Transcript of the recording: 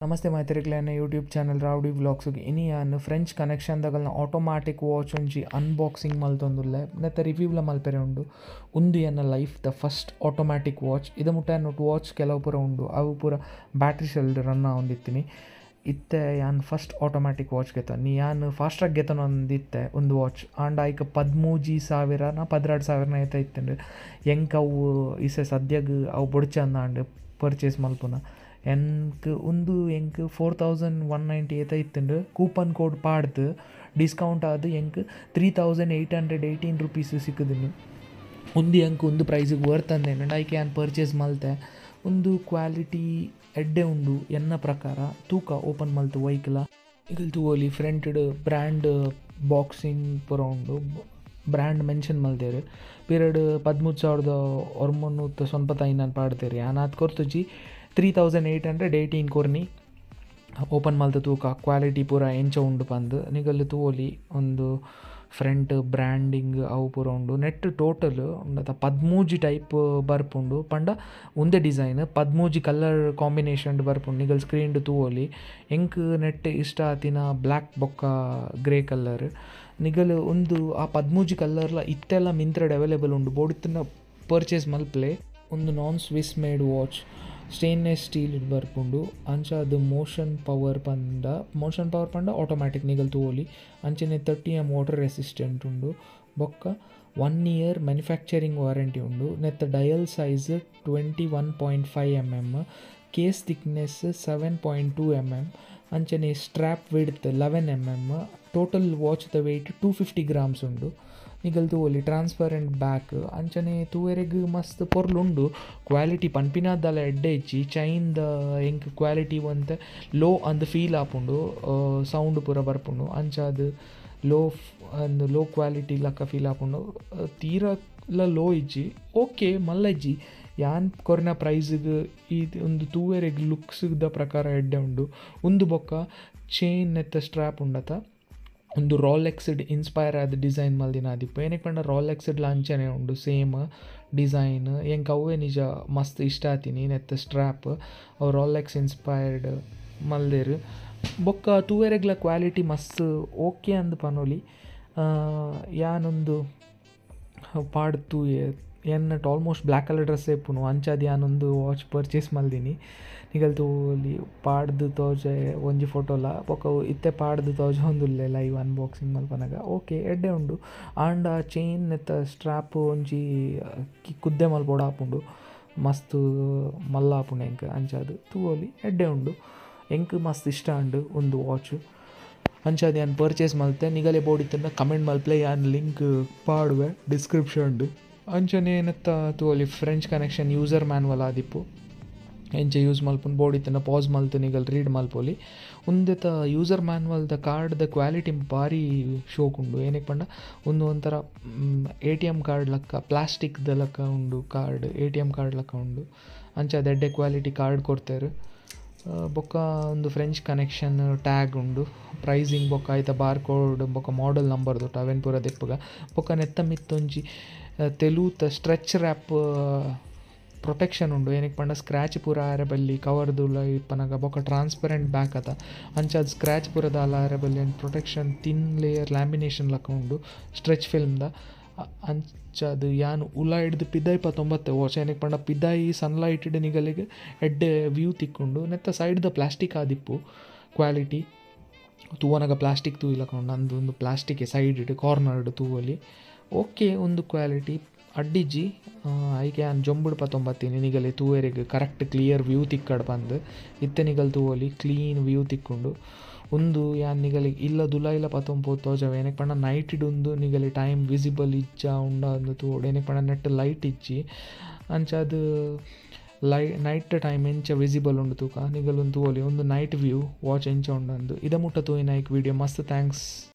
ನಮಸ್ತೆ ಮೈತ್ರಿಗಳೇ YouTube channel ರಾವ್ಡಿ ವ್ಲಾಗ್ಸ್ಗೆ ಇನಿ ನಾನು ಫ್ರೆಂಚ್ ಕನೆಕ್ಷನ್ದಾಗಲ್ನ ಆಟೋಮ್ಯಾಟಿಕ್ ವಾಚ್ ಒಂಜಿ ಅನ್ಬಾಕ್ಸಿಂಗ್ ಮಲ್ತೊಂದುಲ್ಲೆ ನೆತ್ತ ರಿವ್ಯೂಲ ಮಲ್ಪೆರೆ ಉಂಡು ಉಂದು ಎನ್ನ life the first automatic watch ಇದು ಮುಟ್ಟ ವಾಚ್ ಕೆಲವು ಪೂರ ಉಂಡು ಅವು ಪೂರ ಬ್ಯಾಟ್ರಿ ಸೆಲ್ಡ್ ರನ್ ಆವೊಂದಿತ್ತೀನಿ ಇತ್ತೆ ಯಾನ್ ಫಸ್ಟ್ ಆಟೋಮ್ಯಾಟಿಕ್ ವಾಚ್ ಗೆತ ಯಾನ್ ಫಾಸ್ಟ್ರಾಗಿ ಗೆತನೊಂದಿತ್ತೆ ಒಂದು ವಾಚ್ ಆಂಡ ಐಕ್ 13,000 12,000 ಐತ ಇತ್ತಂಡು ಎಂಕ್ ಅವು ಇಸೆ ಸದ್ಯಗ್ ಅವು ಬೊಡ್ಚ ಅಂದಾಂಡ್ ಪರ್ಚೇಸ್ ಮಲ್ಪುನ ಎಂಕ್ 4,190 ಏತ ಇತ್ತಂಡು ಕೂಪನ್ ಕೋಡ್ ಪಾಡ್ದು ಡಿಸ್ಕೌಂಟ್ ಆದು ಎಂಕ್ 3,818 ರೂಪೀಸ್ ಸಿಕ್ಕುದುಂಡು ಒಂದು ಪ್ರೈಸಿಗೆ ವರ್ತ್ ಅಂದೇನು ಐಕೆ ಯಾನ್ ಪರ್ಚೇಸ್ ಮಲ್ತೆ ಒಂದು ಕ್ವಾಲಿಟಿ ಎಡ್ಡೆ ಉಂಡು ಎನ್ನ ಪ್ರಕಾರ ತೂಕ ಓಪನ್ ಮಲ್ತು ವೈಕಲ ಈಗಲ್ ತೂವೊಲಿ ಫ್ರಂಟ್ ಬ್ರ್ಯಾಂಡ್ ಬಾಕ್ಸಿಂಗ್ ಪೂರ ಉಂಡು ಬ್ರ್ಯಾಂಡ್ ಮೆನ್ಷನ್ ಮಲ್ತೇರು ಪೀರಿಯಡ್ 13,995 ನಾನು ಪಾಡ್ತೇರಿ ನಾನು ಅದು ಕೊರ್ತುಜಿ 3,818 ಕೊರ್ನಿ ಓಪನ್ ಮಲ್ತ ತೂಕ ಕ್ವಾಲಿಟಿ ಪೂರ ಎಂಚ ಉಂಡು ಪಂದು ನಿಗಲ್ ತೂವೊಲಿ ಒಂದು ಫ್ರಂಟ್ ಬ್ರ್ಯಾಂಡಿಂಗ್ ಅವು ಪೂರ ಉಂಡು ನೆಟ್ ಟೋಟಲ್ ಉಂಡತ 13 ಟೈಪ್ ಬರ್ಪುಂಡು ಪಂಡ ಒಂದೇ ಡಿಸೈನ್ 13 ಕಲರ್ ಕಾಂಬಿನೇಷನ್ ಬರ್ಪುಂಡು ನಿಗಲ್ ಸ್ಕ್ರೀನ್ ತೂವೊಲಿ ಎಂಕ್ ನೆಟ್ ಇಷ್ಟ ಆತಿನ ಬ್ಲ್ಯಾಕ್ ಬೊಕ್ಕ ಗ್ರೇ ಕಲರ್ ನಿಗಲ್ ಒಂದು ಆ 13 ಕಲರ್ಲ ಇತ್ತೆಲ್ಲ ಮಿಂತ್ರಡ್ ಅವೈಲೇಬಲ್ ಉಂಡು ಬೋಡಿತ್ತಿನ ಪರ್ಚೇಸ್ ಮಲ್ಪಲೆ ಒಂದು non Swiss made watch stainless steel ಬರ್ಪುಂಡು ಅಂಚ ಅದು ಮೋಷನ್ ಪವರ್ ಪಂಡ ಆಟೋಮ್ಯಾಟಿಕ್ ನಿಗಲ್ ತೂವೊಲಿ ಅಂಚನೆ 30 AM ವಾಟರ್ ರೆಸಿಸ್ಟೆಂಟ್ ಉಂಡು ಬೊಕ್ಕ 1 year ಮ್ಯಾನುಫ್ಯಾಕ್ಚರಿಂಗ್ ವಾರಂಟಿ ಉಂಡು ನೆತ್ತ dial size 21.5 mm case thickness 7.2 mm ಅಂಚನೆ strap width 11 mm total watch ದ ವೆಯ್ಟ್ 250 grams ಉಂಡು ನಿಗಲ್ ತೂವೊಲಿ ಟ್ರಾನ್ಸ್ಪರೆಂಟ್ ಬ್ಯಾಕ್ ಅಂಚನೆ ತೂವೆರೆಗ್ ಮಸ್ತ್ ಪೊರ್ಲುಂಡು ಕ್ವಾಲಿಟಿ ಪನ್ಪಿನದ್ದಲ ಎಡ್ಡೆ ಇಚ್ಚಿ ಚೈನ್ದ ಎಂಕ್ ಕ್ವಾಲಿಟಿ ಒಂತೆ ಲೋ ಅಂದ್ ಫೀಲ್ ಆಪುಂಡು ಸೌಂಡ್ ಪೂರ ಬರ್ಪುಂಡು ಅಂಚ ಅದು ಲೋ ಕ್ವಾಲಿಟಿ ಲಕ್ಕ ಫೀಲ್ ಆಪುಂಡು ತೀರಲ ಲೋ ಇಜ್ಜಿ ಓಕೆ ಮಲ್ಲ ಇಜ್ಜಿ ಯಾನ್ ಕೊರ್ನ ಪ್ರೈಸ್ಗೆ ಇದು ಒಂದು ತೂವೆರೆಗ್ ಲುಕ್ಸ್ದ ಪ್ರಕಾರ ಎಡ್ಡೆ ಉಂಡು ಒಂದು ಬೊಕ್ಕ ಚೈನ್ ನೆತ್ತ ಸ್ಟ್ರ್ಯಾಪ್ ಉಂಡತ ಒಂದು ರಾಲೆಕ್ಸ್ಡ್ ಇನ್ಸ್ಪೈರ್ ಆದ ಡಿಸೈನ್ ಮಲ್ದಿನ ಆದಿಪ್ಪು ಏನಕ್ಕೆ ಪಂಡ ರಾಲೆಕ್ಸ್ಡ್ ಅಂಚನೆ ಉಂಡು ಸೇಮ್ ಡಿಸೈನ್ ಎಂಕ್ ಅವೇ ನಿಜ ಮಸ್ತ್ ಇಷ್ಟ ಆತೀನಿ ನೆತ್ತ ಸ್ಟ್ರ್ಯಾಪ್ ಅವು ರಾಲೆಕ್ಸ್ ಇನ್ಸ್ಪೈರ್ಡ್ ಮಲ್ದೇರು ಬೊಕ್ಕ ತೂವೆರೆಗ್ಲ ಕ್ವಾಲಿಟಿ ಮಸ್ತ್ ಓಕೆ ಅಂದ್ ಪನೊಲಿ ಯಾನೊಂದು ಪಾಡ್ತು ಎನ್ನಟ್ಟು ಆಲ್ಮೋಸ್ಟ್ ಬ್ಲ್ಯಾಕ್ ಕಲರ್ ಡ್ರೆಸ್ ಎಪ್ಪುನು ಅಂಚಾದ ಯಾನೊಂದು ವಾಚ್ ಪರ್ಚೇಸ್ ಮಲ್ದಿನಿ ನಿಗಲ್ ತೂವೊಲಿ ಪಾಡ್ದು ತೋಜೆ ಒಂಜಿ ಫೋಟೋಲ ಬೊಕ ಇತ್ತೆ ಪಾಡ್ದು ತೋಜೆ ಒಂದುಲ್ಲೆ ಲೈವ್ ಅನ್ಬಾಕ್ಸಿಂಗ್ ಮಲ್ಪನಾಗ ಓಕೆ ಎಡ್ಡೆ ಉಂಡು ಆಂಡ ಚೈನ್ ನೆತ್ತ ಸ್ಟ್ರ್ಯಾಪ್ ಒಂಜಿ ಕುದ್ದೆ ಮಲ್ಪೊಡ ಆಪುಂಡು ಮಸ್ತ್ ಮಲ್ಲ ಆಪುಂಡು ಎಂಕ್ ಅಂಚಾದು ತೂವೊಲಿ ಎಡ್ಡೆ ಉಂಡು ಎಂಕ್ ಮಸ್ತ್ ಇಷ್ಟ ಉಂಡು ಒಂದು ವಾಚ್ ಅಂಚಾದ ಯಾನ್ ಪರ್ಚೇಸ್ ಮಲ್ತೆ ನಿಗಲೆ ಬೋಡಿತ್ತಂಡ ಕಮೆಂಟ್ ಮಲ್ಪಲೆ ಯಾನ್ ಲಿಂಕ್ ಪಾಡುವೆ ಡಿಸ್ಕ್ರಿಪ್ಷನ್ ಅಂಚನೆ ನೆತ್ತ ತೂವೊಲಿ ಫ್ರೆಂಚ್ ಕನೆಕ್ಷನ್ ಯೂಸರ್ ಮ್ಯಾನ್ವಲ್ ಆದಿಪ್ಪು ಎಂಚ ಯೂಸ್ ಮಲ್ಪುನ್ ಬೋಡಿತ್ತಂಡ ಪಾಸ್ ಮಲ್ತು ನಿಗಲ್ ರೀಡ್ ಮಲ್ಪೊಲಿ ಉಂದೆತ ಯೂಸರ್ ಮ್ಯಾನ್ವಲ್ದ ಕಾರ್ಡ್ದ ಕ್ವಾಲಿಟಿ ಭಾರಿ ಶೋಕುಂಡು ಏನಕ್ಕೆ ಪಂಡ ಒಂಥರ ATM ಕಾರ್ಡ್ ಲಕ್ಕ ಪ್ಲಾಸ್ಟಿಕ್ದ ಲಕ್ಕ ಉಂಡು ಕಾರ್ಡ್ ATM ಕಾರ್ಡ್ ಲಕ್ಕ ಉಂಡು ಅಂಚಾದ ಎಡ್ಡೆ ಕ್ವಾಲಿಟಿ ಕಾರ್ಡ್ ಕೊಡ್ತೇರು ಬೊಕ್ಕ ಒಂದು ಫ್ರೆಂಚ್ ಕನೆಕ್ಷನ್ ಟ್ಯಾಗ್ ಉಂಡು ಪ್ರೈಸಿಂಗ್ ಬೊಕ್ಕ ಆಯ್ತ ಬಾರ್ ಕೋಡ್ ಬೊಕ್ಕ ಮಾಡೆಲ್ ನಂಬರ್ದು ಅವೆನ್ ಪೂರ ದೆಪ್ಪಗ ಬೊಕ್ಕ ನೆತ್ತ ಮಿತ್ತೊಂಜಿ ತೆಲೂತ ಸ್ಟ್ರೆಚ್ ರ್ಯಾಪ್ ಪ್ರೊಟೆಕ್ಷನ್ ಉಂಡು ಏನಕ್ಕೆ ಪಂಡ ಸ್ಕ್ರ್ಯಾಚ್ ಪೂರ ಆರೆಬಲ್ಲಿ ಕವರ್ದು ಇಪ್ಪನಾಗ ಬೊಕ್ಕ ಟ್ರಾನ್ಸ್ಪರೆಂಟ್ ಬ್ಯಾಕ್ ಅದ ಅಂಚಾದ ಸ್ಕ್ರ್ಯಾಚ್ ಪೂರದ ಅಲ್ಲ ಆರೆಬಲ್ಲಿ and protection thin layer lamination ಲಕ್ಕ ಉಂಡು ಸ್ಟ್ರೆಚ್ ಫಿಲ್ಮ್ದ ಅಂಚಾದ ಯಾನು ಉಲ ಹಿಡ್ದು ಪಿದಾಯಿ 19 ವಾಚ್ ಏನಕ್ಕೆ ಪಂಡ ಪಿದಾಯಿ ಸನ್ಲೈಟ್ ನಿಗಲಿಗೆ ಎಡ್ಡೆ ವ್ಯೂ ತಿಕ್ಕೊಂಡು ನೆತ್ತ ಸೈಡ್ದ ಪ್ಲಾಸ್ಟಿಕ್ ಆದಿಪ್ಪು ಕ್ವಾಲಿಟಿ ತೂವನಾಗ ಪ್ಲಾಸ್ಟಿಕ್ ತೂ ಇಲ್ಲಕ ಉಂಡು ಅಂದು ಒಂದು ಪ್ಲಾಸ್ಟಿಕ್ ಸೈಡ್ ಕಾರ್ನರ್ಡ್ ತೂವಲಿ ಓಕೆ ಒಂದು ಕ್ವಾಲಿಟಿ ಅಡ್ಡಿಜ್ಜಿ ಐಕೆ ಯಾನ್ ಜೊಂಬುಡು 19 ನಿಗಲೆ ತೂವೆರೆಗ್ ಕರೆಕ್ಟ್ ಕ್ಲಿಯರ್ ವ್ಯೂ ತಿಕ್ಕಡ್ ಬಂದು ಇತ್ತೆ ನಿಗಲ್ ತೂವೊಲಿ ಕ್ಲೀನ್ ವ್ಯೂ ತಿಕ್ಕೊಂಡು ಒಂದು ಯಾನ್ ನಿಗಲಿಗೆ ಇಲ್ಲ ದುಲಾಯಿಲ 19 ತೋಜವ ಏನಕ್ಕೆ ಪಂಡ ನೈಟ್ ಇಡುಂದು ನಿಗಲಿ ಟೈಮ್ ವಿಸಿಬಲ್ ಇಜ್ಜ ಉಂಡ ಅಂದು ತೂವೋಡು ಏನಕ್ಕೆ ಪಂಡ ನೆಟ್ ಲೈಟ್ ಇಜ್ಜಿ ಅಂಚಾದ ನೈಟ್ ಟೈಮ್ ಎಂಚ ವಿಸಿಬಲ್ ಉಂಡು ತೂಕ ನಿಗಲ್ ಒಂದು ತೂವೊಲಿ ಒಂದು ನೈಟ್ ವ್ಯೂ ವಾಚ್ ಎಂಚ ಉಂಡು ಅಂದು ಇದ ಮುಟ್ಟ ತೂಯಿನ ವಿಡಿಯೋ ಮಸ್ತ್ ಥ್ಯಾಂಕ್ಸ್.